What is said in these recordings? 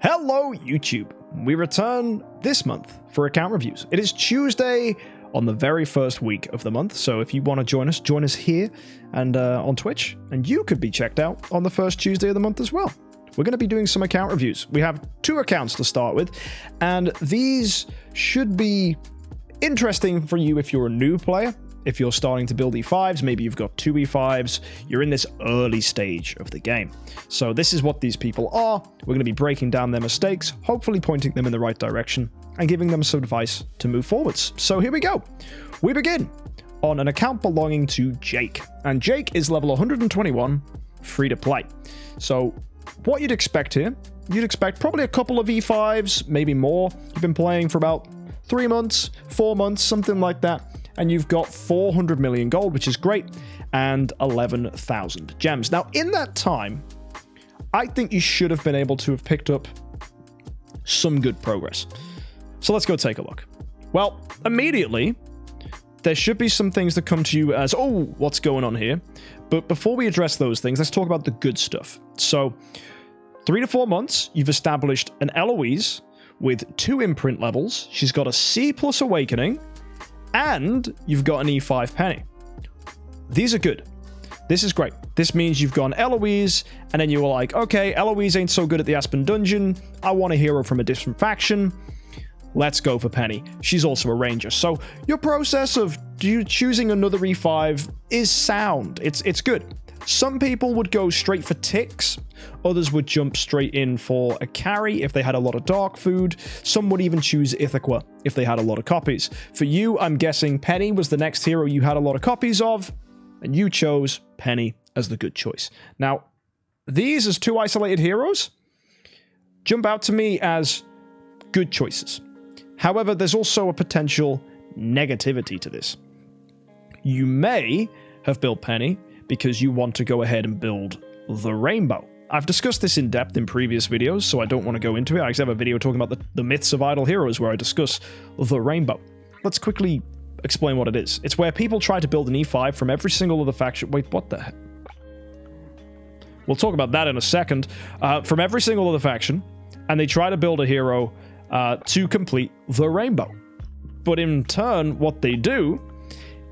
Hello YouTube! We return this month for account reviews. It is Tuesday on the very first week of the month, so if you want to join us here and on Twitch, and you could be checked out on the first Tuesday of the month as well. We're going to be doing some account reviews. We have 2 accounts to start with, and these should be interesting for you if you're a new player. If you're starting to build E5s, maybe you've got 2 E5s, you're in this early stage of the game. So this is what these people are. We're going to be breaking down their mistakes, hopefully pointing them in the right direction, and giving them some advice to move forwards. So here we go. We begin on an account belonging to Jake. And Jake is level 121, free to play. So what you'd expect here, you'd expect probably a couple of E5s, maybe more. You've been playing for about 3 months, 4 months, something like that. And you've got 400 million gold, which is great, and 11,000 gems. Now, in that time, I think you should have been able to have picked up some good progress. So let's go take a look. Well, immediately, there should be some things that come to you as, oh, what's going on here? But before we address those things, let's talk about the good stuff. So 3 to 4 months, you've established an Eloise with 2 imprint levels. She's got a C+ awakening, and you've got an E5 penny. These are good. This is great. This means you've gone Eloise, and then you were like, okay, Eloise ain't so good at the Aspen Dungeon. I want a hero from a different faction. Let's go for Penny. She's also a ranger. So your process of choosing another E5 is sound. It's good. Some people would go straight for ticks. Others would jump straight in for a carry if they had a lot of dark food. Some would even choose Ithaca if they had a lot of copies. For you, I'm guessing Penny was the next hero you had a lot of copies of, and you chose Penny as the good choice. Now, these as 2 isolated heroes jump out to me as good choices. However, there's also a potential negativity to this. You may have built Penny because you want to go ahead and build the Rainbow. I've discussed this in depth in previous videos, so I don't want to go into it. I actually have a video talking about the myths of idle heroes where I discuss the Rainbow. Let's quickly explain what it is. It's where people try to build an E5 from every single other faction. Wait, what the heck? We'll talk about that in a second. From every single other faction, and they try to build a hero to complete the Rainbow. But in turn, what they do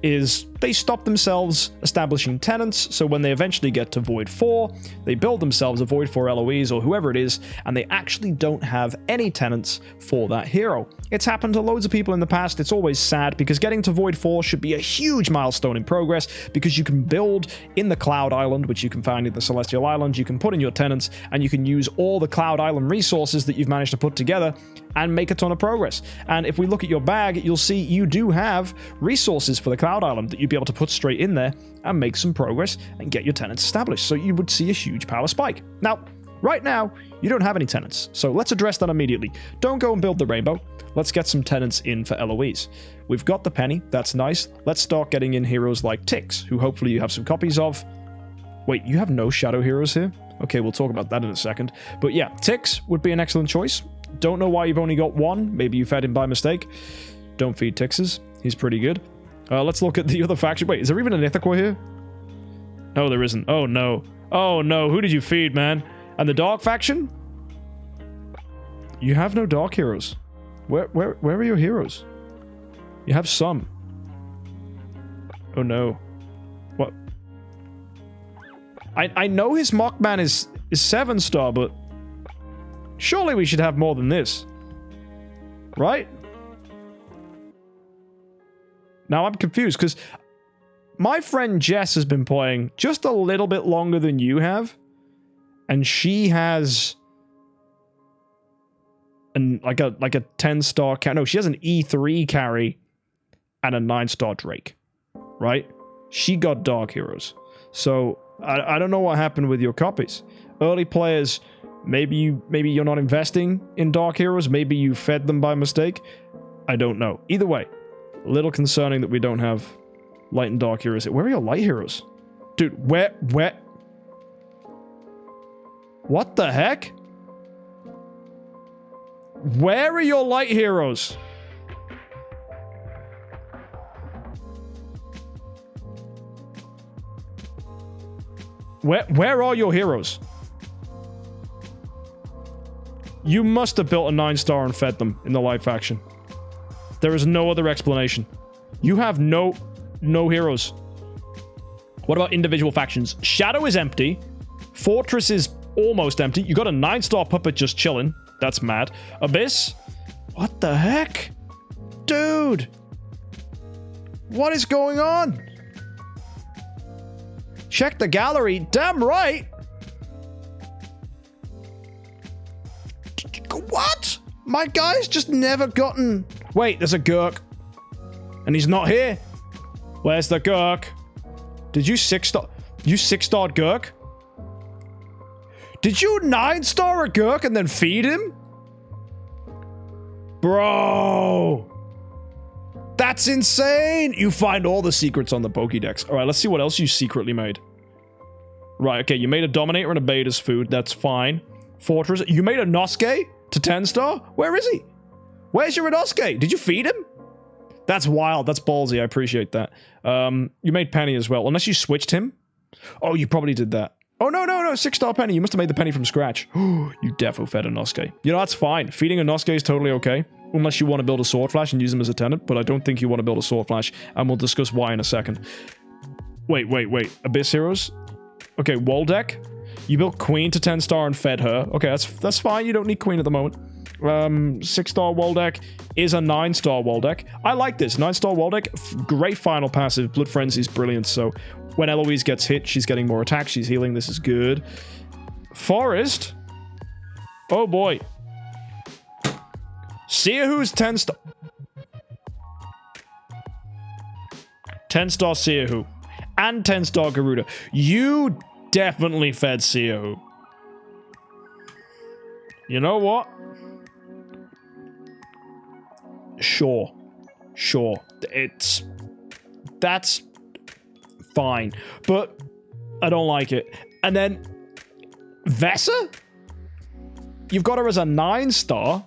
is they stop themselves establishing tenants, so when they eventually get to Void 4, they build themselves a Void 4 Eloise or whoever it is, and they actually don't have any tenants for that hero. It's happened to loads of people in the past. It's always sad, because getting to Void 4 should be a huge milestone in progress, because you can build in the Cloud Island, which you can find in the Celestial Island, you can put in your tenants, and you can use all the Cloud Island resources that you've managed to put together and make a ton of progress. And if we look at your bag, you'll see you do have resources for the Cloud Island that you'd be able to put straight in there and make some progress and get your tenants established. So you would see a huge power spike. Now, right now, you don't have any tenants. So let's address that immediately. Don't go and build the Rainbow. Let's get some tenants in for Eloise. We've got the Penny. That's nice. Let's start getting in heroes like Tix, who hopefully you have some copies of. Wait, you have no shadow heroes here? Okay, we'll talk about that in a second. But yeah, Tix would be an excellent choice. Don't know why you've only got 1. Maybe you fed him by mistake. Don't feed Tixes. He's pretty good. Let's look at the other faction. Wait, is there even an Ithaca here? No, there isn't. Oh, no. Oh, no. Who did you feed, man? And the Dark faction? You have no Dark heroes. Where are your heroes? You have some. Oh, no. What? I know his Mockman is 7-star, but surely we should have more than this. Right? Now I'm confused, because my friend Jess has been playing just a little bit longer than you have, and she has like a 10-star no, she has an E3 carry and a 9-star Drake, right? She got Dark heroes. So I don't know what happened with your copies. Early players, maybe you're not investing in Dark heroes, maybe you fed them by mistake. I don't know. Either way, a little concerning that we don't have light and dark heroes. Where are your light heroes? Dude, where? What the heck? Where are your light heroes? Where are your heroes? You must have built a 9-star and fed them in the light faction. There is no other explanation. You have no heroes. What about individual factions? Shadow is empty. Fortress is almost empty. You got a 9-star puppet just chilling. That's mad. Abyss? What the heck? Dude! What is going on? Check the gallery. Damn right! What? My guy's just never gotten... Wait, there's a Gurk. And he's not here. Where's the Gurk? Did you 6-star... You 6-starred Gurk? Did you 9-star a Gurk and then feed him? Bro! That's insane! You find all the secrets on the Pokédex. Alright, let's see what else you secretly made. Right, okay, you made a Dominator and a Beta's food. That's fine. Fortress. You made a Nosuke to 10-star? Where is he? Where's your Inosuke? Did you feed him? That's wild. That's ballsy. I appreciate that. You made Penny as well. Unless you switched him. Oh, you probably did that. Oh, no. 6-star Penny. You must have made the Penny from scratch. You defo fed a Nosuke. You know, that's fine. Feeding a Nosuke is totally okay. Unless you want to build a Sword Flash and use him as a tenant. But I don't think you want to build a Sword Flash. And we'll discuss why in a second. Wait. Abyss Heroes? Okay, Waldeck. You built Queen to 10-star and fed her. Okay, that's fine. You don't need Queen at the moment. 6-star Waldeck is a 9-star Waldeck. I like this. 9-star Waldeck, great final passive. Blood Frenzy is brilliant. So when Eloise gets hit, she's getting more attack. She's healing. This is good. Forest. Oh boy. Seahu's 10-star. 10-star Seahu. And 10-star Garuda. You definitely fed Seahu. You know what? Sure. That's fine. But I don't like it. And then Vesa? You've got her as a 9-star.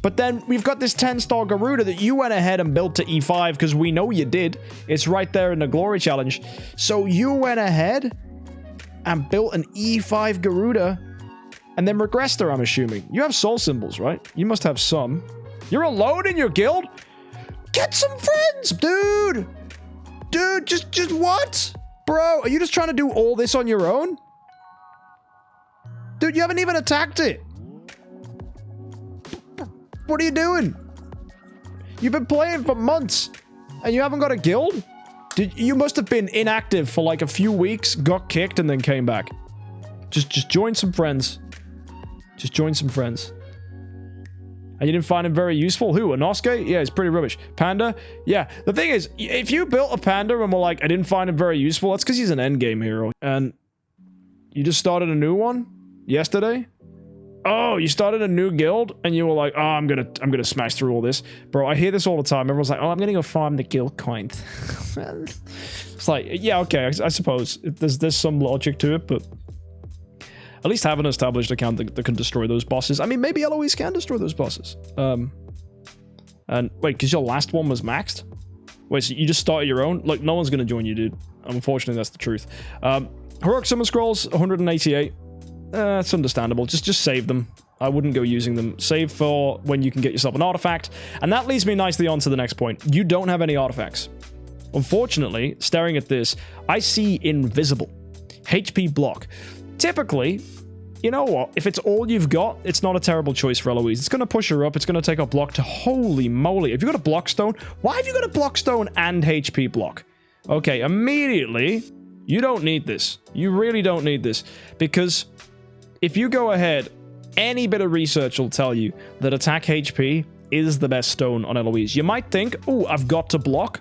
But then we've got this 10-star Garuda that you went ahead and built to E5 because we know you did. It's right there in the Glory Challenge. So you went ahead and built an E5 Garuda and then regressed her, I'm assuming. You have soul symbols, right? You must have some. You're alone in your guild? Get some friends, dude! Dude, just what? Bro, are you just trying to do all this on your own? Dude, you haven't even attacked it. What are you doing? You've been playing for months and you haven't got a guild? You must have been inactive for like a few weeks, got kicked, and then came back. Just join some friends. Just join some friends. And you didn't find him very useful? Who? Inosuke? Yeah, he's pretty rubbish. Panda? Yeah. The thing is, if you built a Panda and were like, I didn't find him very useful, that's because he's an endgame hero. And you just started a new one? Yesterday? Oh, you started a new guild and you were like, oh, I'm gonna smash through all this. Bro, I hear this all the time. Everyone's like, oh, I'm gonna go farm the guild coins. It's like, yeah, okay, I suppose. There's some logic to it, but at least have an established account that can destroy those bosses. I mean, maybe Eloise can destroy those bosses. And wait, because your last one was maxed? Wait, so you just started your own? Like, no one's gonna join you, dude. Unfortunately, that's the truth. Heroic Summon Scrolls, 188. It's understandable. Just save them. I wouldn't go using them. Save for when you can get yourself an artifact. And that leads me nicely on to the next point. You don't have any artifacts. Unfortunately, staring at this, I see invisible. HP block. Typically, you know what? If it's all you've got, it's not a terrible choice for Eloise. It's going to push her up. It's going to take her block to holy moly. If you've got a block stone, why have you got a block stone and HP block? Okay, immediately, you don't need this. You really don't need this. Because if you go ahead, any bit of research will tell you that attack HP is the best stone on Eloise. You might think, oh, I've got to block.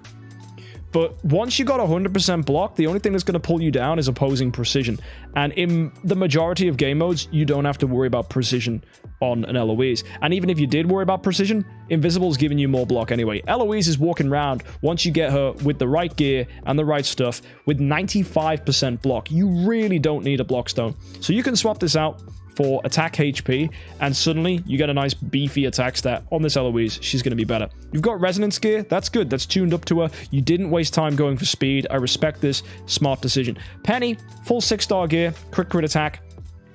But once you got 100% block, the only thing that's going to pull you down is opposing precision. And in the majority of game modes, you don't have to worry about precision on an Eloise. And even if you did worry about precision, Invisible's giving you more block anyway. Eloise is walking around, once you get her with the right gear and the right stuff, with 95% block. You really don't need a block stone. So you can swap this out for attack HP, and suddenly you get a nice beefy attack stat on this Eloise. She's going to be better. You've got resonance gear. That's good. That's tuned up to her. You didn't waste time going for speed. I respect this. Smart decision. Penny, full 6-star gear, crit attack,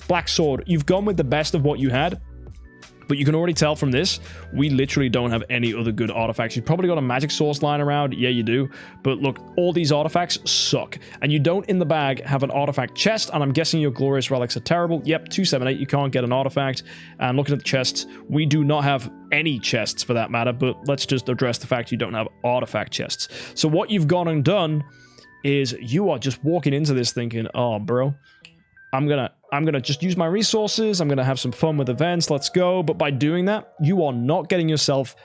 black sword. You've gone with the best of what you had. But you can already tell from this, we literally don't have any other good artifacts. You've probably got a magic source lying around. Yeah, you do. But look, all these artifacts suck. And you don't, in the bag, have an artifact chest. And I'm guessing your glorious relics are terrible. Yep, 278, you can't get an artifact. And looking at the chests, we do not have any chests for that matter. But let's just address the fact you don't have artifact chests. So what you've gone and done is you are just walking into this thinking, oh, bro, I'm gonna just use my resources. I'm gonna have some fun with events. Let's go. But by doing that, you are not getting yourself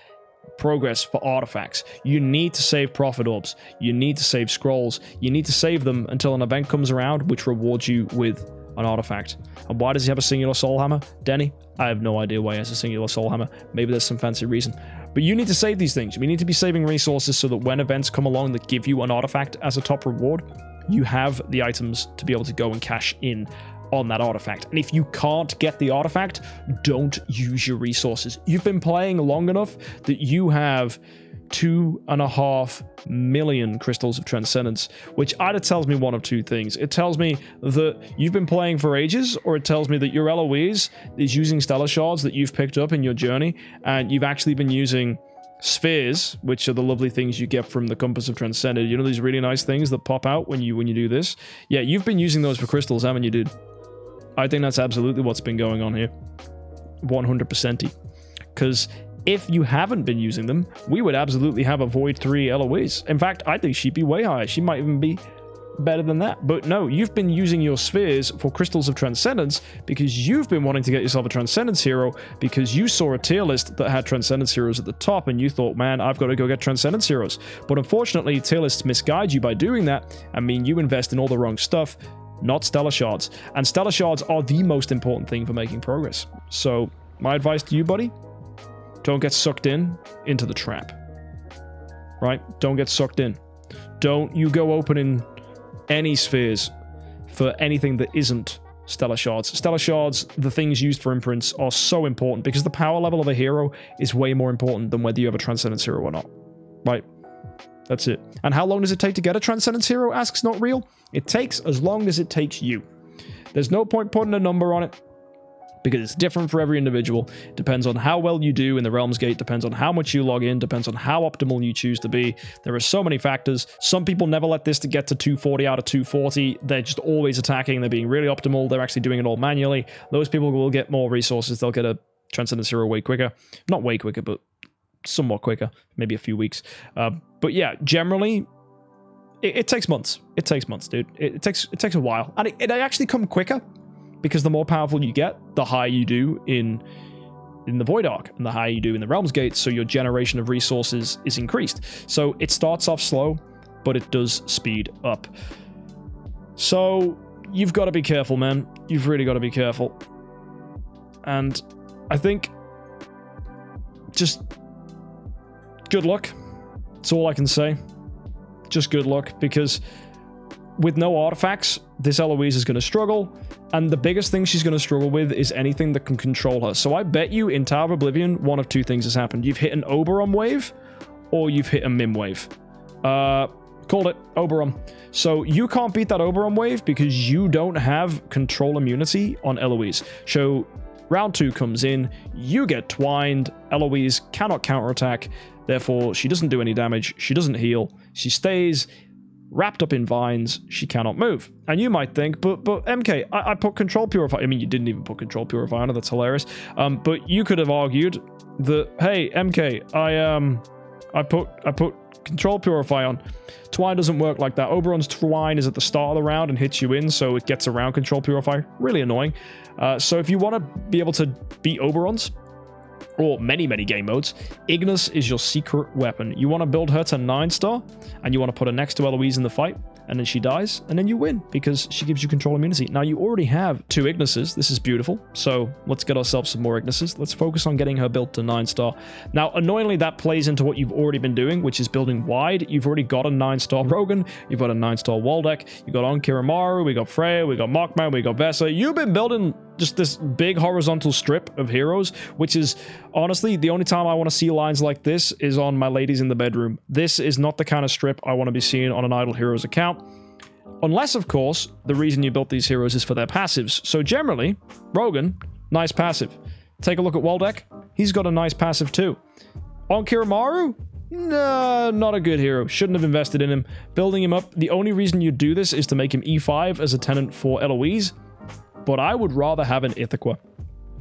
progress for artifacts. You need to save prophet orbs. You need to save scrolls. You need to save them until an event comes around which rewards you with an artifact. And why does he have a singular soul hammer, Denny? I have no idea why he has a singular soul hammer. Maybe there's some fancy reason. But you need to save these things. We need to be saving resources so that when events come along that give you an artifact as a top reward, you have the items to be able to go and cash in on that artifact. And if you can't get the artifact, don't use your resources. You've been playing long enough that you have 2.5 million crystals of transcendence, which either tells me one of two things. It tells me that you've been playing for ages, or it tells me that your Eloise is using stellar shards that you've picked up in your journey, and you've actually been using spheres, which are the lovely things you get from the Compass of Transcended. You know, these really nice things that pop out when you do this? Yeah, you've been using those for crystals, haven't you, dude? I think that's absolutely what's been going on here. 100%. Because if you haven't been using them, we would absolutely have a Void 3 Eloise. In fact, I think she'd be way higher. She might even be better than that. But no, you've been using your spheres for crystals of transcendence because you've been wanting to get yourself a transcendence hero because you saw a tier list that had transcendence heroes at the top and you thought, man, I've got to go get transcendence heroes. But unfortunately, tier lists misguide you by doing that and mean you invest in all the wrong stuff, not stellar shards. And stellar shards are the most important thing for making progress. So my advice to you, buddy, don't get sucked into the trap. Right? Don't get sucked in. Don't you go opening any spheres for anything that isn't stellar shards. Stellar shards, the things used for imprints, are so important because the power level of a hero is way more important than whether you have a transcendence hero or not. Right? That's it. And how long does it take to get a transcendence hero? Asks Not Real. It takes as long as it takes you. There's no point putting a number on it because it's different for every individual. It depends on how well you do in the Realms Gate, depends on how much you log in, depends on how optimal you choose to be. There are so many factors. Some people never let this to get to 240 out of 240. They're just always attacking. They're being really optimal. They're actually doing it all manually. Those people will get more resources. They'll get a Transcendence Hero way quicker. Not way quicker, but somewhat quicker. Maybe a few weeks. But yeah, generally, it takes months. It takes months, dude. It takes a while. And it actually come quicker. Because the more powerful you get, the higher you do in the Void Arc, and the higher you do in the Realms Gate, so your generation of resources is increased. So it starts off slow, but it does speed up. So you've got to be careful, man. You've really got to be careful. And I think just good luck. That's all I can say. Just good luck, because with no artifacts, this Eloise is going to struggle. And the biggest thing she's going to struggle with is anything that can control her. So I bet you in Tower of Oblivion, one of two things has happened. You've hit an Oberon wave, or you've hit a Mim wave. Called it, Oberon. So you can't beat that Oberon wave because you don't have control immunity on Eloise. So round 2 comes in, you get twined, Eloise cannot counterattack, therefore she doesn't do any damage, she doesn't heal, she stays wrapped up in vines, she cannot move. And you might think, but MK, I put Control Purify. I mean, you didn't even put Control Purify on it, that's hilarious. But you could have argued that, hey, MK, I put Control Purify on. Twine doesn't work like that. Oberon's Twine is at the start of the round and hits you in, so it gets around Control Purify. Really annoying. So if you want to be able to beat Oberons, or many game modes, Ignis is your secret weapon. You want to build her to 9-star, and you want to put her next to Eloise in the fight, and then she dies, and then you win, because she gives you control immunity. Now, you already have 2 Ignises. This is beautiful, so let's get ourselves some more Ignises. Let's focus on getting her built to 9-star. Now, annoyingly, that plays into what you've already been doing, which is building wide. You've already got a 9-star Rogan, you've got a 9-star Waldeck, you've got Onkiramaru, we got Freya, we got Mockman, we got Vesa. You've been building just this big horizontal strip of heroes, which is, honestly, the only time I want to see lines like this is on my ladies in the bedroom. This is not the kind of strip I want to be seeing on an Idle Heroes account. Unless, of course, the reason you built these heroes is for their passives. So generally, Rogan, nice passive. Take a look at Waldeck. He's got a nice passive too. On Kiramaru? No, not a good hero. Shouldn't have invested in him. Building him up, the only reason you do this is to make him E5 as a tenant for Eloise. But I would rather have an Ithaca.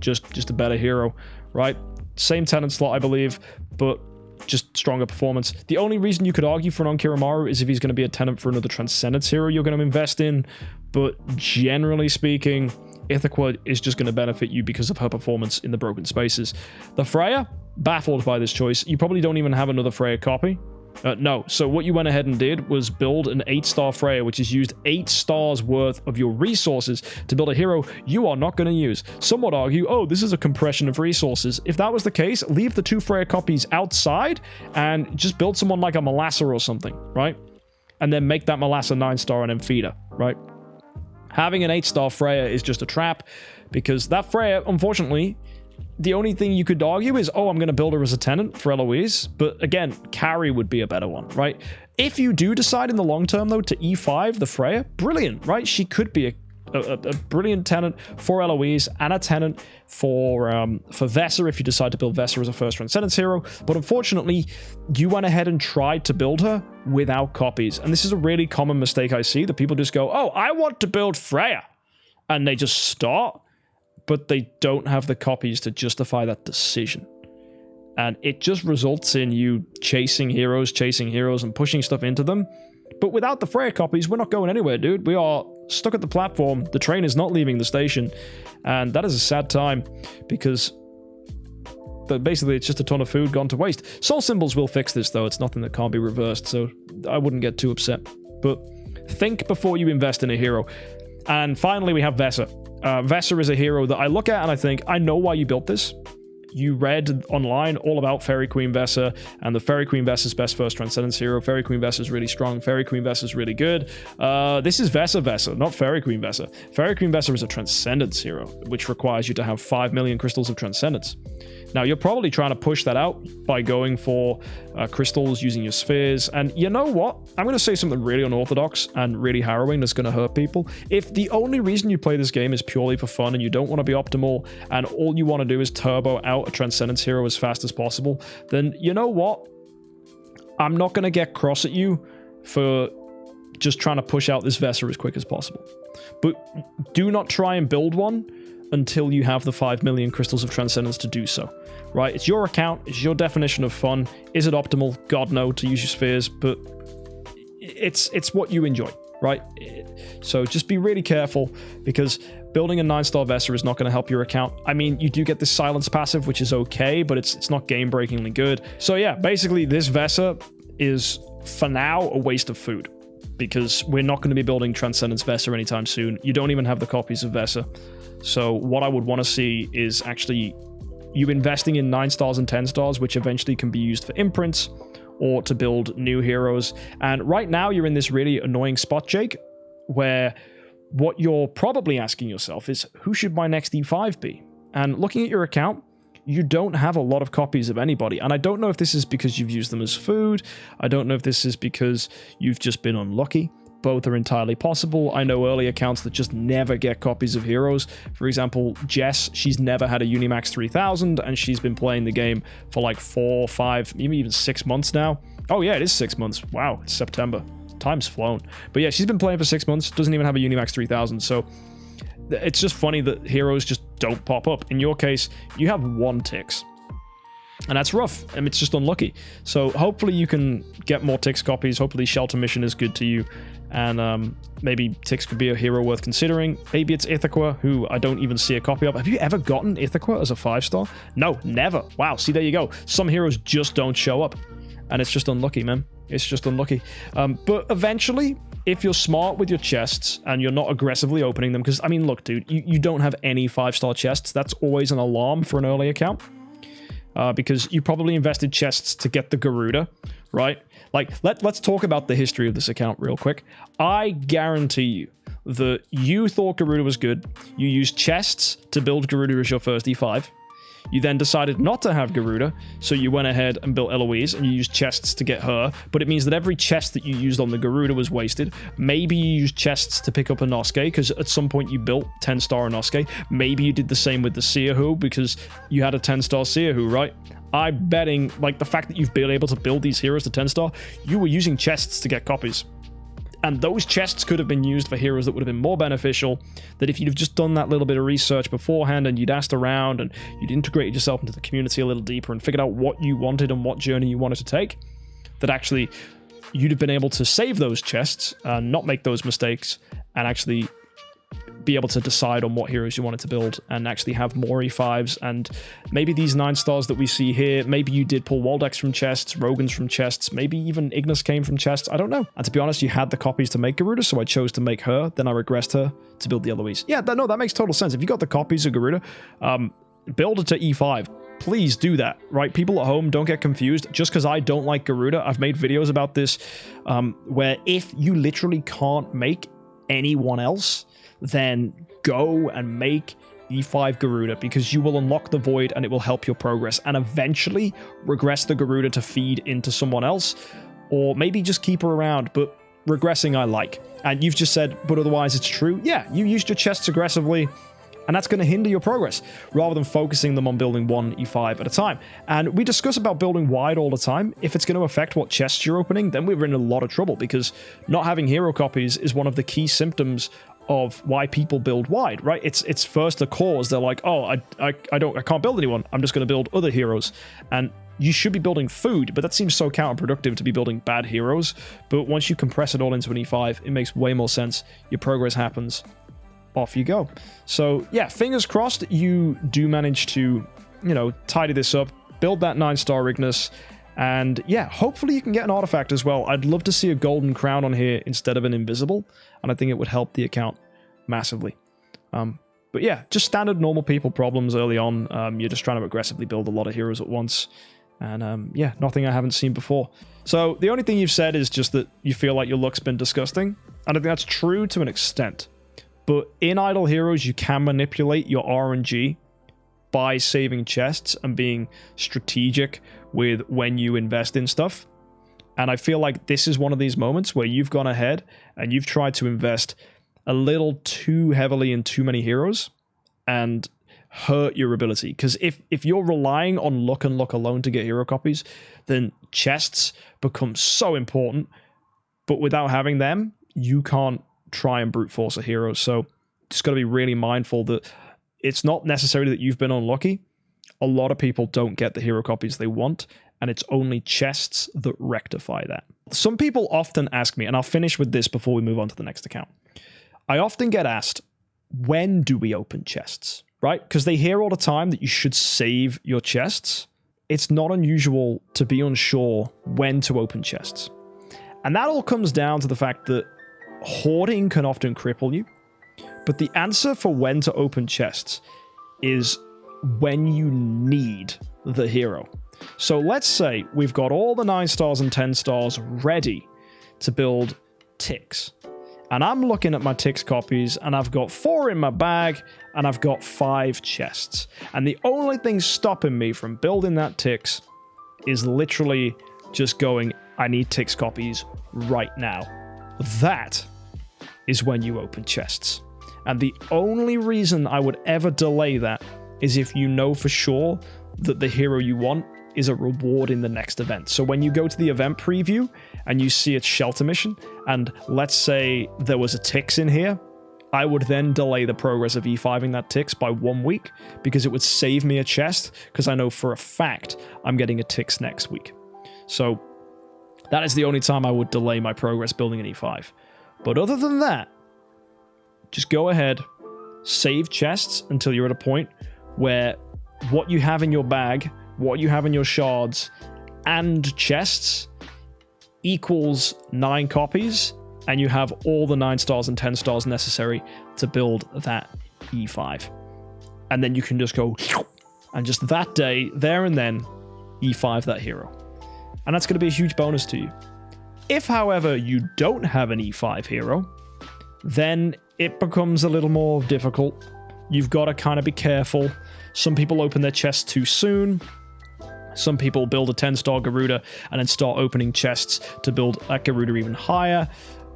Just a better hero, right? Same tenant slot, I believe, but just stronger performance. The only reason you could argue for an on Kiramaru is if he's going to be a tenant for another Transcendence hero you're going to invest in. But generally speaking, Ithaca is just going to benefit you because of her performance in the broken spaces. The Freya, baffled by this choice. You probably don't even have another Freya copy. No, so what you went ahead and did was build an 8-star Freya, which has used 8 stars worth of your resources to build a hero you are not going to use. Some would argue, oh, this is a compression of resources. If that was the case, leave the 2 Freya copies outside and just build someone like a Melassa or something, right? And then make that Melassa 9-star and then feed her, right? Having an 8-star Freya is just a trap because that Freya, unfortunately, the only thing you could argue is, oh, I'm going to build her as a tenant for Eloise. But again, carry would be a better one, right? If you do decide in the long term, though, to E5 the Freya, brilliant, right? She could be a brilliant tenant for Eloise and a tenant for Vesa if you decide to build Vesa as a first Transcendence hero. But unfortunately, you went ahead and tried to build her without copies. And this is a really common mistake I see, that people just go, oh, I want to build Freya. And they just start, but they don't have the copies to justify that decision. And it just results in you chasing heroes, and pushing stuff into them. But without the Freya copies, we're not going anywhere, dude. We are stuck at the platform. The train is not leaving the station. And that is a sad time because basically it's just a ton of food gone to waste. Soul Symbols will fix this, though. It's nothing that can't be reversed, so I wouldn't get too upset. But think before you invest in a hero. And finally, we have Vesa. Vesa is a hero that I look at and I think, I know why you built this. You read online all about Fairy Queen Vesa, and the Fairy Queen Vesa's best first Transcendence hero. Fairy Queen Vesa is really strong. Fairy Queen Vesa is really good. This is Vesa, not Fairy Queen Vesa. Fairy Queen Vesa is a Transcendence hero, which requires you to have 5 million crystals of Transcendence. Now, you're probably trying to push that out by going for crystals, using your spheres. And you know what? I'm going to say something really unorthodox and really harrowing that's going to hurt people. If the only reason you play this game is purely for fun and you don't want to be optimal and all you want to do is turbo out a Transcendence hero as fast as possible, then you know what? I'm not going to get cross at you for just trying to push out this Vesa as quick as possible. But do not try and build one until you have the 5 million crystals of Transcendence to do so, right? It's your account, it's your definition of fun. Is it optimal? God no, to use your spheres, but it's what you enjoy, right? So just be really careful, because building a 9-star Vesa is not going to help your account. I mean, you do get this silence passive, which is okay, but it's not game-breakingly good. So yeah, basically this Vesa is, for now, a waste of food, because we're not going to be building Transcendence Vesa anytime soon. You don't even have the copies of Vesa. So what I would want to see is actually you investing in 9 stars and 10 stars, which eventually can be used for imprints or to build new heroes. And right now you're in this really annoying spot, Jake, where what you're probably asking yourself is, who should my next E5 be? And looking at your account, you don't have a lot of copies of anybody. And I don't know if this is because you've used them as food. I don't know if this is because you've just been unlucky. Both are entirely possible. I know early accounts that just never get copies of heroes. For example, Jess, she's never had a Unimax 3000, and she's been playing the game for like 4, 5, maybe even 6 months now. Oh yeah, it is 6 months. Wow, it's September. Time's flown. But yeah, she's been playing for 6 months, doesn't even have a Unimax 3000, so it's just funny that heroes just don't pop up. In your case, you have 1 Tix. And that's rough, and it's just unlucky. So hopefully you can get more Tix copies. Hopefully Shelter Mission is good to you. And maybe Tix could be a hero worth considering. Maybe it's Ithaca, who I don't even see a copy of. Have you ever gotten Ithaca as a 5-star? No, never. Wow, see, there you go. Some heroes just don't show up. And it's just unlucky, man. It's just unlucky. But eventually, if you're smart with your chests and you're not aggressively opening them, because, I mean, look, dude, you don't have any 5-star chests. That's always an alarm for an early account. Because you probably invested chests to get the Garuda, right? Like, let's talk about the history of this account real quick. I guarantee you that you thought Garuda was good. You used chests to build Garuda as your first E5. You then decided not to have Garuda, so you went ahead and built Eloise, and you used chests to get her, but it means that every chest that you used on the Garuda was wasted. Maybe you used chests to pick up a Nosuke, because at some point you built 10-star Nosuke. Maybe you did the same with the Seahu, because you had a 10-star Seahu, right? I'm betting, like, the fact that you've been able to build these heroes to 10-star, you were using chests to get copies. And those chests could have been used for heroes that would have been more beneficial, that if you'd have just done that little bit of research beforehand and you'd asked around and you'd integrated yourself into the community a little deeper and figured out what you wanted and what journey you wanted to take, that actually you'd have been able to save those chests and not make those mistakes and actually be able to decide on what heroes you wanted to build and actually have more E5s. And maybe these 9-stars that we see here, maybe you did pull Waldex from chests, Rogans from chests, maybe even Ignis came from chests, I don't know. And to be honest, you had the copies to make Garuda, so I chose to make her, then I regressed her to build the Eloise. Yeah, no, that makes total sense. If you got the copies of Garuda, build it to E5. Please do that, right? People at home, don't get confused. Just because I don't like Garuda, I've made videos about this, where if you literally can't make anyone else, then go and make E5 Garuda, because you will unlock the void and it will help your progress, and eventually regress the Garuda to feed into someone else, or maybe just keep her around. But regressing I like. And you've just said, but otherwise it's true. Yeah, you used your chests aggressively, and that's going to hinder your progress, rather than focusing them on building one E5 at a time. And we discuss about building wide all the time. If it's going to affect what chests you're opening, then we're in a lot of trouble, because not having hero copies is one of the key symptoms of why people build wide, right? It's first a cause. They're like, oh, I can't build anyone. I'm just going to build other heroes. And you should be building food, but that seems so counterproductive to be building bad heroes. But once you compress it all into an E5, it makes way more sense. Your progress happens. Off you go. So yeah, fingers crossed you do manage to, tidy this up, build that 9-star Ignis, and yeah, hopefully you can get an artifact as well. I'd love to see a golden crown on here instead of an invisible, and I think it would help the account massively. But yeah, just standard normal people problems early on. You're just trying to aggressively build a lot of heroes at once, and yeah, nothing I haven't seen before. So the only thing you've said is just that you feel like your luck's been disgusting, and I think that's true to an extent. But in Idle Heroes, you can manipulate your RNG by saving chests and being strategic with when you invest in stuff. And I feel like this is one of these moments where you've gone ahead and you've tried to invest a little too heavily in too many heroes and hurt your ability. Because if you're relying on luck and luck alone to get hero copies, then chests become so important. But without having them, you can't try and brute force a hero. So just got to be really mindful that it's not necessarily that you've been unlucky. A lot of people don't get the hero copies they want, and it's only chests that rectify that. Some people often ask me, and I'll finish with this before we move on to the next account. I often get asked, when do we open chests, right? Because they hear all the time that you should save your chests. It's not unusual to be unsure when to open chests. And that all comes down to the fact that hoarding can often cripple you. But the answer for when to open chests is when you need the hero. So let's say we've got all the 9-stars and 10-stars ready to build ticks. And I'm looking at my ticks copies, and I've got 4 in my bag, and I've got 5 chests. And the only thing stopping me from building that ticks is literally just going, I need ticks copies right now. That is when you open chests. And the only reason I would ever delay that is if you know for sure that the hero you want is a reward in the next event. So when you go to the event preview and you see its shelter mission, and let's say there was a ticks in here, I would then delay the progress of E5ing that ticks by 1 week, because it would save me a chest, because I know for a fact I'm getting a ticks next week. So that is the only time I would delay my progress building an E5. But other than that, just go ahead, save chests until you're at a point where what you have in your bag, what you have in your shards, and chests equals 9 copies, and you have all the 9-stars and 10-stars necessary to build that E5. And then you can just go, and just that day, there and then, E5 that hero. And that's going to be a huge bonus to you. If, however, you don't have an E5 hero, then it becomes a little more difficult, you've got to kind of be careful. Some people open their chests too soon. Some people build a 10-star Garuda and then start opening chests to build that Garuda even higher.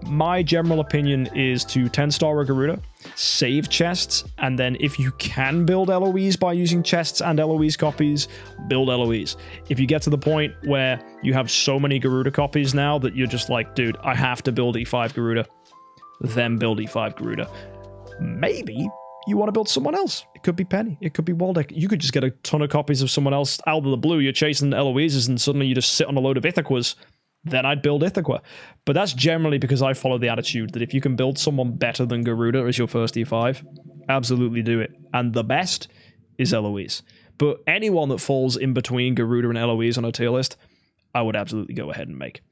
My general opinion is to 10-star a Garuda, save chests, and then if you can build LOEs by using chests and LOEs copies, build LOEs. If you get to the point where you have so many Garuda copies now that you're just like, dude, I have to build E5 Garuda, then build E5 Garuda. Maybe you want to build someone else. It could be Penny. It could be Waldeck. You could just get a ton of copies of someone else out of the blue. You're chasing LOEs and suddenly you just sit on a load of Ithaquas. Then I'd build Ithaqua. But that's generally because I follow the attitude that if you can build someone better than Garuda as your first E5, absolutely do it. And the best is LOEs. But anyone that falls in between Garuda and LOEs on a tier list, I would absolutely go ahead and make.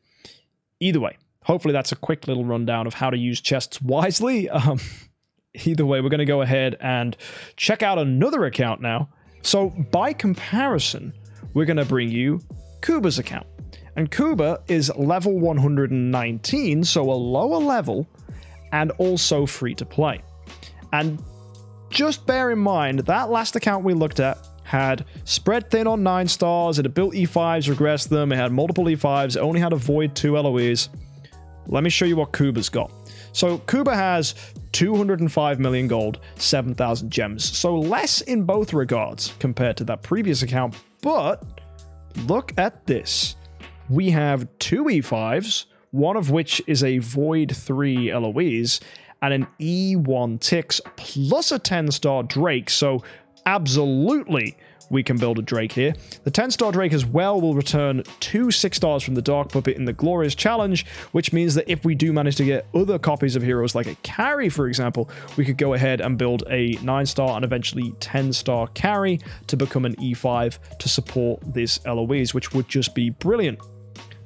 Either way, hopefully that's a quick little rundown of how to use chests wisely. Either way, we're going to go ahead and check out another account now. So by comparison, we're going to bring you Kuba's account. And Kuba is level 119, so a lower level, and also free to play. And just bear in mind, that last account we looked at had spread thin on 9 stars, it had built E5s, regressed them, it had multiple E5s, it only had a void 2 LOEs. Let me show you what Kuba's got. So Kuba has 205 million gold, 7,000 gems, so less in both regards compared to that previous account, but look at this. We have 2 E5s, one of which is a Void 3 LOEs, and an E1 Tix, plus a 10-star Drake, so absolutely we can build a Drake here. The 10-star Drake as well will return 2 6-stars from the Dark Puppet in the Glorious Challenge, which means that if we do manage to get other copies of heroes like a Carry, for example, we could go ahead and build a 9-star and eventually 10-star Carry to become an E5 to support this LOEs, which would just be brilliant.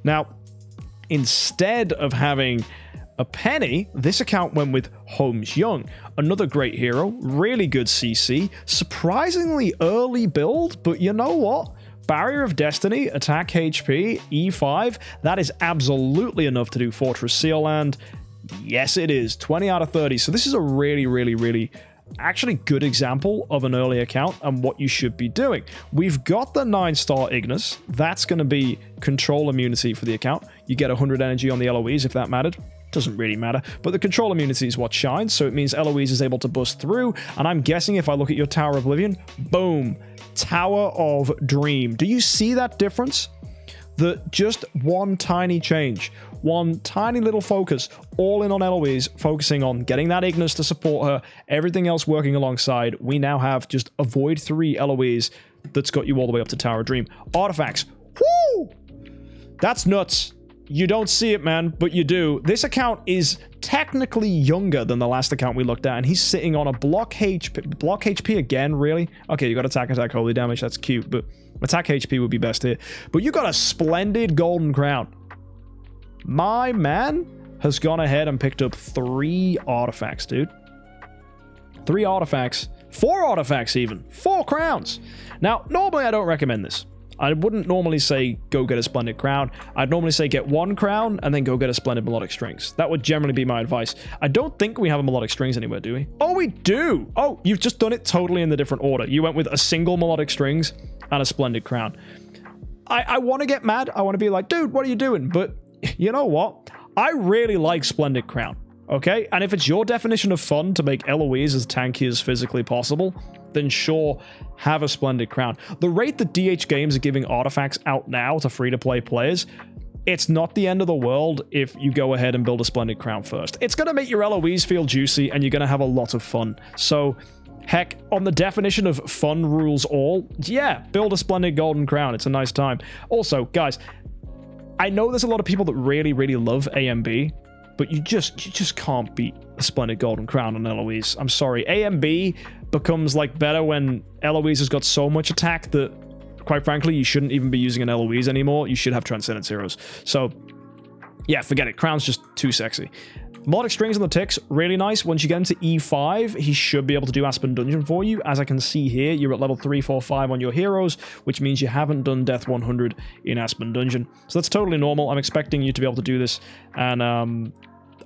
Now, instead of having a Penny, this account went with Holmes Young, another great hero, really good CC, surprisingly early build, but you know what? Barrier of Destiny, attack HP, E5, that is absolutely enough to do Fortress Seal Land. Yes, it is. 20 out of 30. So this is a really actually good example of an early account and what you should be doing. We've got the 9-star Ignis. That's going to be control immunity for the account. You get 100 energy on the LOEs if that mattered. Doesn't really matter, but the control immunity is what shines, so it means LOEs is able to bust through, and I'm guessing if I look at your Tower of Oblivion, boom, Tower of Dream. Do you see that difference? That just one tiny change, one tiny little focus, all in on Eloise, focusing on getting that Ignis to support her, everything else working alongside. We now have just a Void 3 Eloise that's got you all the way up to Tower of Dream. Artifacts, whoo! That's nuts. You don't see it, man, but you do. This account is technically younger than the last account we looked at, and he's sitting on a block HP again, really? Okay, you got attack, holy damage, that's cute, but attack HP would be best here. But you got a splendid golden crown. My man has gone ahead and picked up 3 artifacts, dude. 3 artifacts. 4 artifacts even. 4 crowns. Now, normally I don't recommend this. I wouldn't normally say go get a splendid crown. I'd normally say get 1 crown and then go get a splendid melodic strings. That would generally be my advice. I don't think we have a melodic strings anywhere, do we? Oh, we do! Oh, you've just done it totally in the different order. You went with a single melodic strings and a splendid crown. I want to get mad. I want to be like, dude, what are you doing? But you know what? I really like splendid crown, okay? And if it's your definition of fun to make Eloise as tanky as physically possible, then sure, have a splendid crown. The rate that DH Games are giving artifacts out now to free-to-play players, it's not the end of the world if you go ahead and build a splendid crown first. It's going to make your Eloise feel juicy, and you're going to have a lot of fun. So, heck, on the definition of fun rules all, yeah, build a splendid golden crown. It's a nice time. Also, guys, I know there's a lot of people that really, really love AMB, but you just can't beat a splendid golden crown on Eloise. I'm sorry. AMB becomes like better when Eloise has got so much attack that, quite frankly, you shouldn't even be using an Eloise anymore. You should have Transcendence Heroes. So, yeah, forget it. Crown's just too sexy. Melodic strings on the ticks, really nice. Once you get into E5, he should be able to do Aspen Dungeon for you. As I can see here, you're at level 3, 4, 5 on your heroes, which means you haven't done Death 100 in Aspen Dungeon. So that's totally normal. I'm expecting you to be able to do this. And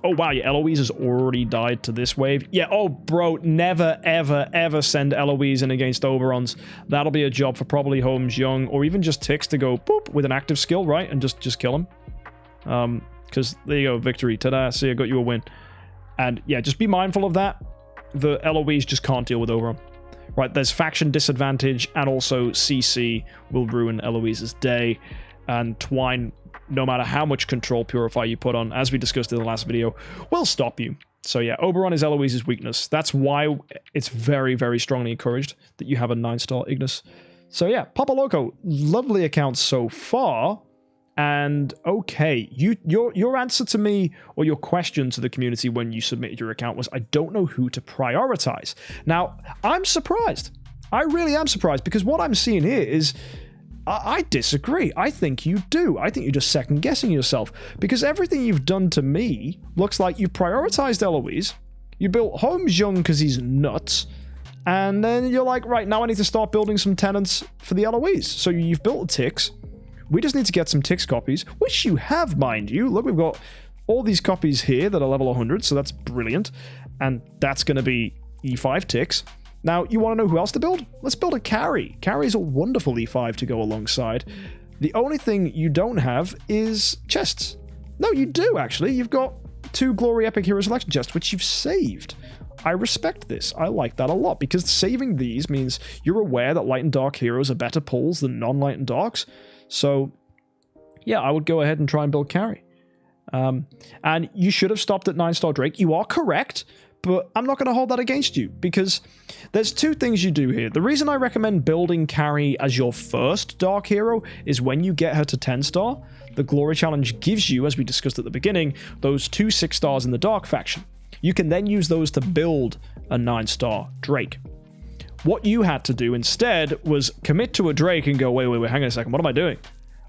Oh, wow, your Eloise has already died to this wave. Yeah, oh, bro, never, ever, ever send Eloise in against Oberons. That'll be a job for probably Holmes Young, or even just Tix to go boop with an active skill, right? And just kill him. Because there you go, victory. Ta-da, see, I got you a win. And yeah, just be mindful of that. The Eloise just can't deal with Oberon. Right, there's faction disadvantage, and also CC will ruin Eloise's day. And Twine, no matter how much control purify you put on, as we discussed in the last video, will stop you. So yeah, Oberon is Eloise's weakness. That's why it's very, very strongly encouraged that you have a 9-star Ignis. So yeah, Papa Loco, lovely account so far. And okay, your answer to me, or your question to the community when you submitted your account was, I don't know who to prioritize. Now, I'm surprised. I really am surprised, because what I'm seeing here is, I disagree. I think you do. I think you're just second guessing yourself, because everything you've done to me looks like you prioritized Eloise, you built Holmes Young because he's nuts, and then you're like, right, now I need to start building some tenants for the Eloise. So you've built a Tix. We just need to get some Tix copies, which you have, mind you. Look, we've got all these copies here that are level 100, so that's brilliant. And that's going to be E5 Tix. Now, you want to know who else to build? Let's build a Carry. Carry is a wonderful E5 to go alongside. The only thing you don't have is chests. No, you do, actually. You've got 2 Glory Epic Hero Selection chests, which you've saved. I respect this. I like that a lot, because saving these means you're aware that Light and Dark heroes are better pulls than non-Light and Darks. So, yeah, I would go ahead and try and build Carry. And you should have stopped at 9-star Drake. You are correct, but I'm not going to hold that against you, because there's 2 things you do here. The reason I recommend building Carry as your first Dark hero is when you get her to 10-star, the Glory Challenge gives you, as we discussed at the beginning, those 2 6-stars in the Dark faction. You can then use those to build a 9-star Drake. What you had to do instead was commit to a Drake and go, wait, hang on a second, what am I doing?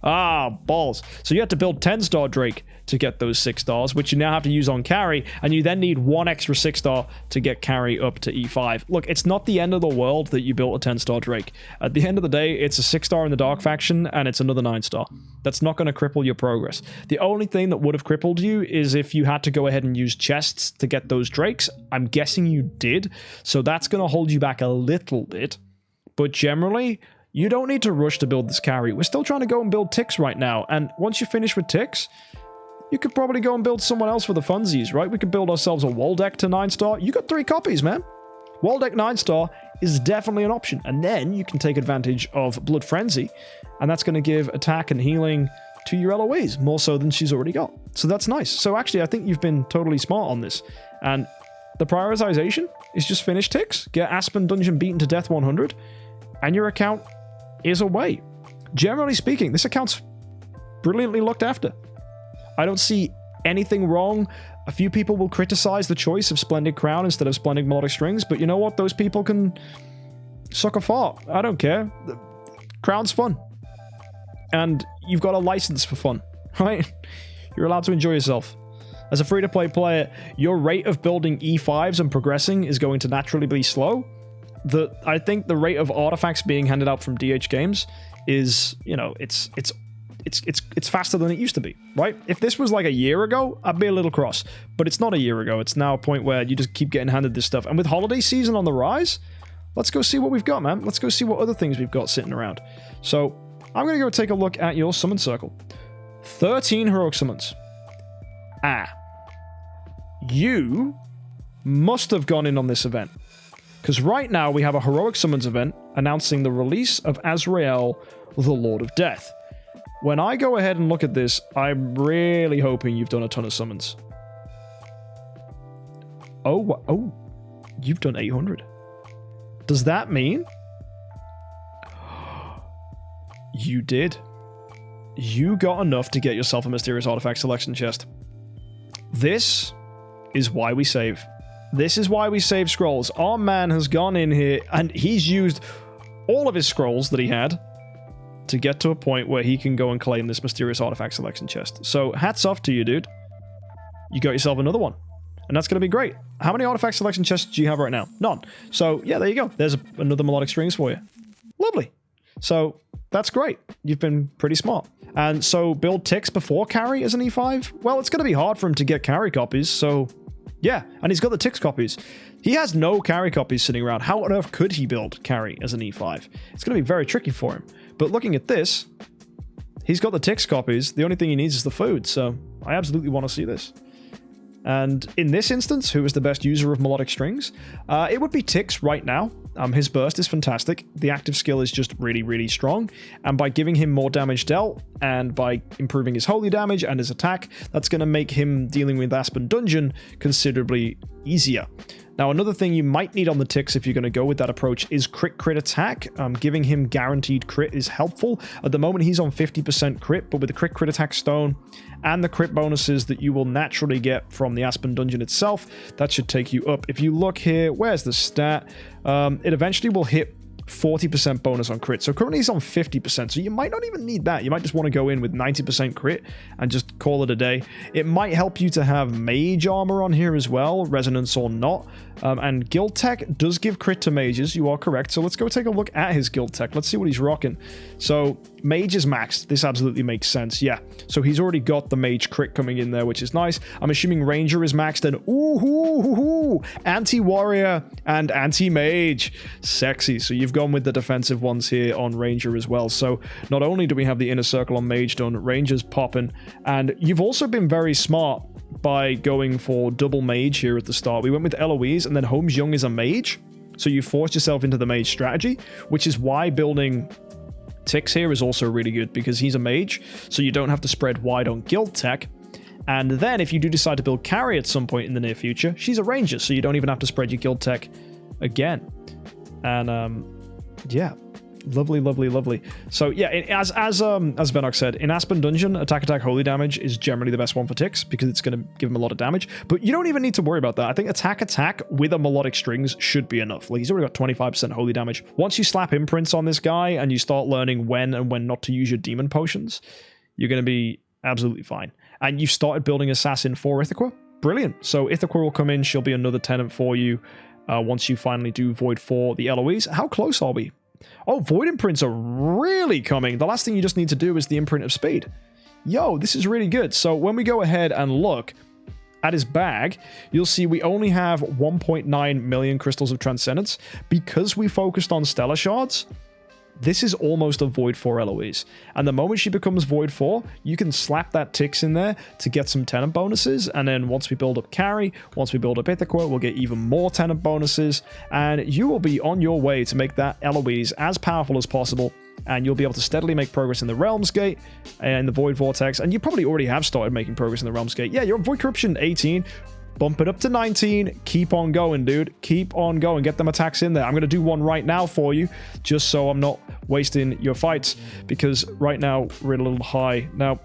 Ah, balls. So you had to build 10-star Drake to get those 6 stars, which you now have to use on Carry, and you then need 1 extra 6-star to get Carry up to E5. Look, it's not the end of the world that you built a 10-star Drake. At the end of the day, it's a 6-star in the Dark faction, and it's another 9-star. That's not going to cripple your progress. The only thing that would have crippled you is if you had to go ahead and use chests to get those Drakes. I'm guessing you did, so that's going to hold you back a little bit. But generally, you don't need to rush to build this Carry. We're still trying to go and build Tix right now, and once you finish with Tix, you could probably go and build someone else for the funsies, right? We could build ourselves a Waldeck to 9-star. You got 3 copies, man. Waldeck 9-star is definitely an option, and then you can take advantage of Blood Frenzy, and that's going to give attack and healing to your Eloise, more so than she's already got. So that's nice. So actually, I think you've been totally smart on this, and the prioritization is just finish Tix, get Aspen Dungeon beaten to death 100, and your account is away. Generally speaking, this account's brilliantly looked after. I don't see anything wrong. A few people will criticize the choice of Splendid Crown instead of Splendid Melodic Strings, but you know what? Those people can suck a fart. I don't care. The Crown's fun. And you've got a license for fun, right? You're allowed to enjoy yourself. As a free-to-play player, your rate of building E5s and progressing is going to naturally be slow. I think the rate of artifacts being handed out from DH Games is, you know, it's faster than it used to be, right? If this was like a year ago, I'd be a little cross, but it's not a year ago. It's now a point where you just keep getting handed this stuff. And with holiday season on the rise, let's go see what we've got, man. Let's go see what other things we've got sitting around. So I'm going to go take a look at your summon circle. 13 heroic summons. You must have gone in on this event, because right now we have a heroic summons event announcing the release of Azrael, the Lord of Death. When I go ahead and look at this, I'm really hoping you've done a ton of summons. Oh, you've done 800. Does that mean you did? You got enough to get yourself a mysterious artifact selection chest. This is why we save. This is why we save scrolls. Our man has gone in here and he's used all of his scrolls that he had to get to a point where he can go and claim this mysterious artifact selection chest. So hats off to you, dude. You got yourself another one. And that's going to be great. How many artifact selection chests do you have right now? None. So yeah, there you go. There's another melodic strings for you. Lovely. So that's great. You've been pretty smart. And so build ticks before carry as an E5? Well, it's going to be hard for him to get carry copies, so yeah. And he's got the ticks copies. He has no carry copies sitting around. How on earth could he build carry as an E5? It's going to be very tricky for him. But looking at this, he's got the ticks copies. The only thing he needs is the food, so I absolutely want to see this. And in this instance, who is the best user of melodic strings? It would be Ticks right now. His burst is fantastic. The active skill is just really, really strong. And by giving him more damage dealt, and by improving his holy damage and his attack, that's going to make him dealing with Aspen Dungeon considerably easier. Now, another thing you might need on the Ticks if you're going to go with that approach is crit attack. Giving him guaranteed crit is helpful. At the moment, he's on 50% crit, but with the crit attack stone and the crit bonuses that you will naturally get from the Aspen Dungeon itself, that should take you up. If you look here, where's the stat? It eventually will hit 40% bonus on crit. So currently he's on 50%, so you might not even need that. You might just want to go in with 90% crit and just call it a day. It might help you to have mage armor on here as well, resonance or not. And guild tech does give crit to mages, you are correct. So let's go take a look at his guild tech. Let's see what he's rocking. So mage is maxed. This absolutely makes sense. Yeah. So he's already got the mage crit coming in there, which is nice. I'm assuming ranger is maxed, and anti-warrior and anti-mage. Sexy. So you've gone with the defensive ones here on ranger as well. So not only do we have the inner circle on mage done, ranger's popping, and you've also been very smart by going for double mage here at the start. We went with Eloise, and then Holmes Young is a mage, so you forced yourself into the mage strategy, which is why building Ticks here is also really good, because he's a mage, so you don't have to spread wide on guild tech. And then if you do decide to build carry at some point in the near future, she's a ranger, so you don't even have to spread your guild tech again. And yeah, lovely. So yeah, as Venox said, in Aspen Dungeon, attack holy damage is generally the best one for Ticks, because it's going to give him a lot of damage. But you don't even need to worry about that. I think attack with a melodic strings should be enough. Like, he's already got 25% holy damage. Once you slap imprints on this guy and you start learning when and when not to use your demon potions, you're going to be absolutely fine. And you've started building Assassin for Ithaca. Brilliant. So Ithaca will come in. She'll be another tenant for you once you finally do Void for the Eloise. How close are we? Oh, Void imprints are really coming. The last thing you just need to do is the imprint of speed. Yo, this is really good. So when we go ahead and look at his bag, you'll see we only have 1.9 million crystals of transcendence. Because we focused on stellar shards, this is almost a Void 4 Eloise. And the moment she becomes Void 4, you can slap that Ticks in there to get some tenant bonuses. And then once we build up carry, once we build up Ithaca, we'll get even more tenant bonuses. And you will be on your way to make that Eloise as powerful as possible. And you'll be able to steadily make progress in the Realms Gate and the Void Vortex. And you probably already have started making progress in the Realms Gate. Yeah, you're on Void Corruption 18. Bump it up to 19. Keep on going, dude. Keep on going. Get them attacks in there. I'm going to do one right now for you, just so I'm not wasting your fights, because right now we're a little high. Now,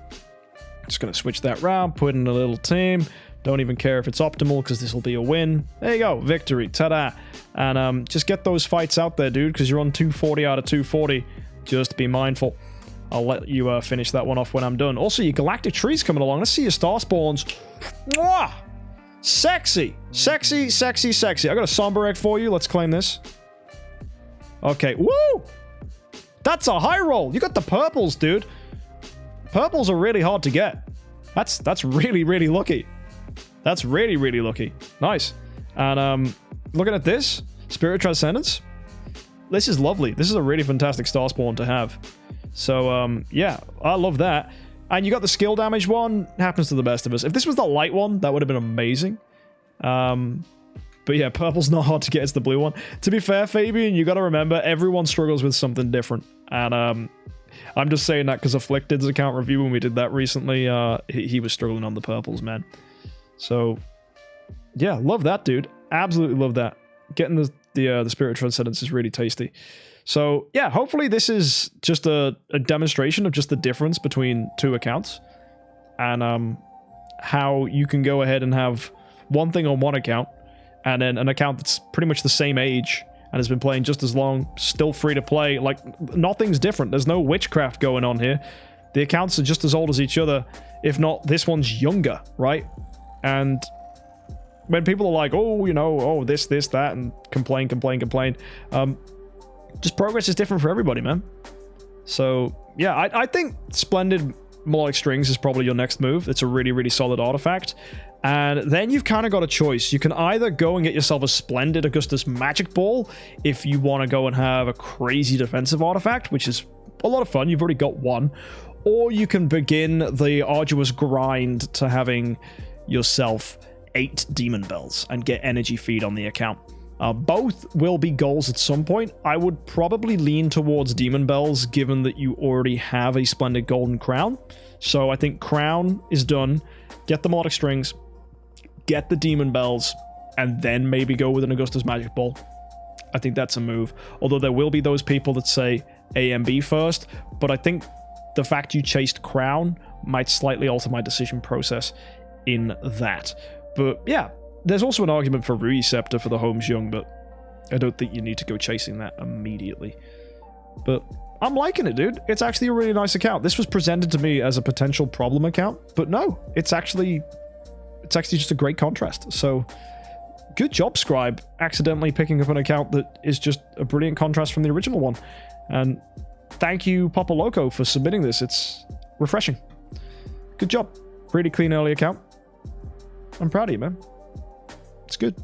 just going to switch that round, put in a little team. Don't even care if it's optimal, because this will be a win. There you go. Victory. Ta-da. And just get those fights out there, dude, because you're on 240 out of 240. Just be mindful. I'll let you finish that one off when I'm done. Also, your galactic tree's coming along. Let's see your star spawns. Mwah! Sexy. I got a somber egg for you. Let's claim this. Okay. Woo! That's a high roll. You got the purples, dude. Purples are really hard to get. That's really, really lucky. That's really, really lucky. Nice. And looking at this, Spirit Transcendence. This is lovely. This is a really fantastic star spawn to have. So, yeah, I love that. And you got the skill damage one. Happens to the best of us. If this was the light one, that would have been amazing. But yeah, purple's not hard to get. It's the blue one. To be fair, Fabian, you got to remember, everyone struggles with something different. And I'm just saying that because Afflicted's account review, when we did that recently, he was struggling on the purples, man. So, yeah, love that, dude. Absolutely love that. Getting the Spirit Transcendence is really tasty. So, yeah, hopefully this is just a demonstration of just the difference between two accounts. And how you can go ahead and have one thing on one account, and then an account that's pretty much the same age and has been playing just as long, still free to play. Like, nothing's different. There's no witchcraft going on here. The accounts are just as old as each other, if not, this one's younger, right? And when people are like, oh, you know, oh, this, that, and complain, just progress is different for everybody, man. So yeah, I think Splendid Melodic Strings is probably your next move. It's a really, really solid artifact. And then you've kind of got a choice. You can either go and get yourself a Splendid Augustus Magic Ball if you want to go and have a crazy defensive artifact, which is a lot of fun. You've already got one. Or you can begin the arduous grind to having yourself 8 Demon Bells and get energy feed on the account. Both will be goals at some point. I would probably lean towards Demon Bells given that you already have a Splendid Golden Crown. So I think Crown is done. Get the Melodic Strings, get the Demon Bells, and then maybe go with an Augustus Magic Ball. I think that's a move. Although there will be those people that say A and B first, but I think the fact you chased Crown might slightly alter my decision process in that. But yeah, there's also an argument for Rui Scepter for the Homes Young, but I don't think you need to go chasing that immediately. But I'm liking it, dude. It's actually a really nice account. This was presented to me as a potential problem account, but no, it's actually just a great contrast. So good job, Scribe, accidentally picking up an account that is just a brilliant contrast from the original one. And thank you, Papa Loco, for submitting this. It's refreshing. Good job. Really clean early account. I'm proud of you, man. It's good.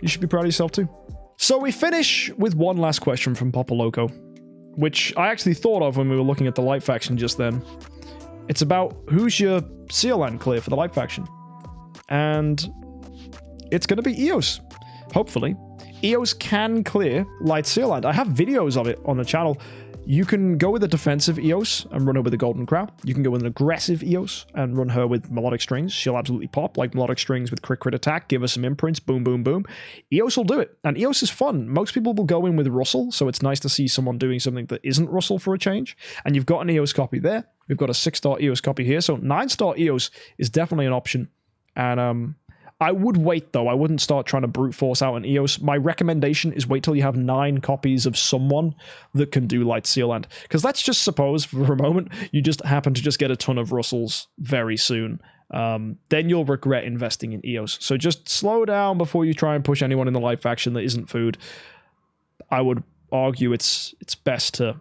You should be proud of yourself too. So we finish with one last question from Papa Loco, which I actually thought of when we were looking at the Light faction just then. It's about who's your Seal Land clear for the Light faction. And it's going to be Eos, hopefully. Eos can clear Light Seal Land. I have videos of it on the channel. You can go with a defensive Eos and run her with a Golden Crown. You can go with an aggressive Eos and run her with Melodic Strings. She'll absolutely pop, like Melodic Strings with crit attack. Give her some imprints, boom, boom, boom. Eos will do it, and Eos is fun. Most people will go in with Russell, so it's nice to see someone doing something that isn't Russell for a change. And you've got an Eos copy there. We've got a 6-star Eos copy here, so 9-star Eos is definitely an option. And I would wait, though. I wouldn't start trying to brute force out an Eos. My recommendation is wait till you have 9 copies of someone that can do Light Seal Land. Because let's just suppose, for a moment, you just happen to just get a ton of Russells very soon. Then you'll regret investing in Eos. So just slow down before you try and push anyone in the Light faction that isn't food. I would argue it's best to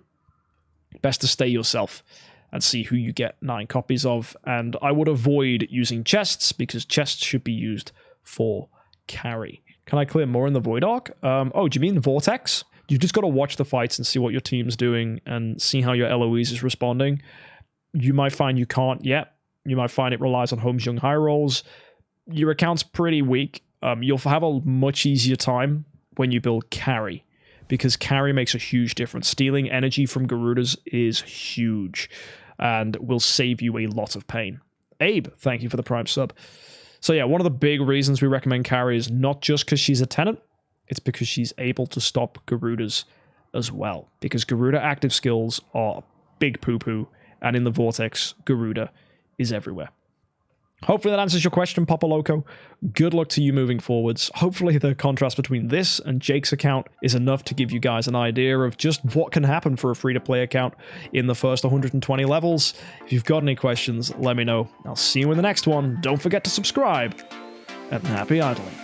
stay yourself and see who you get 9 copies of. And I would avoid using chests, because chests should be used for carry. Can I clear more in the Void Arc? Oh, do you mean Vortex? You've just got to watch the fights and see what your team's doing and see how your Eloise is responding. You might find you can't yet. You might find it relies on Homes Young high rolls. Your account's pretty weak. You'll have a much easier time when you build carry, because carry makes a huge difference. Stealing energy from Garudas is huge and will save you a lot of pain. Abe, thank you for the Prime sub. So yeah, one of the big reasons we recommend carry is not just because she's a tenant, it's because she's able to stop Garudas as well. Because Garuda active skills are big poo-poo, and in the Vortex, Garuda is everywhere. Hopefully that answers your question, Papa Loco. Good luck to you moving forwards. Hopefully the contrast between this and Jake's account is enough to give you guys an idea of just what can happen for a free-to-play account in the first 120 levels. If you've got any questions, let me know. I'll see you in the next one. Don't forget to subscribe, and happy idling.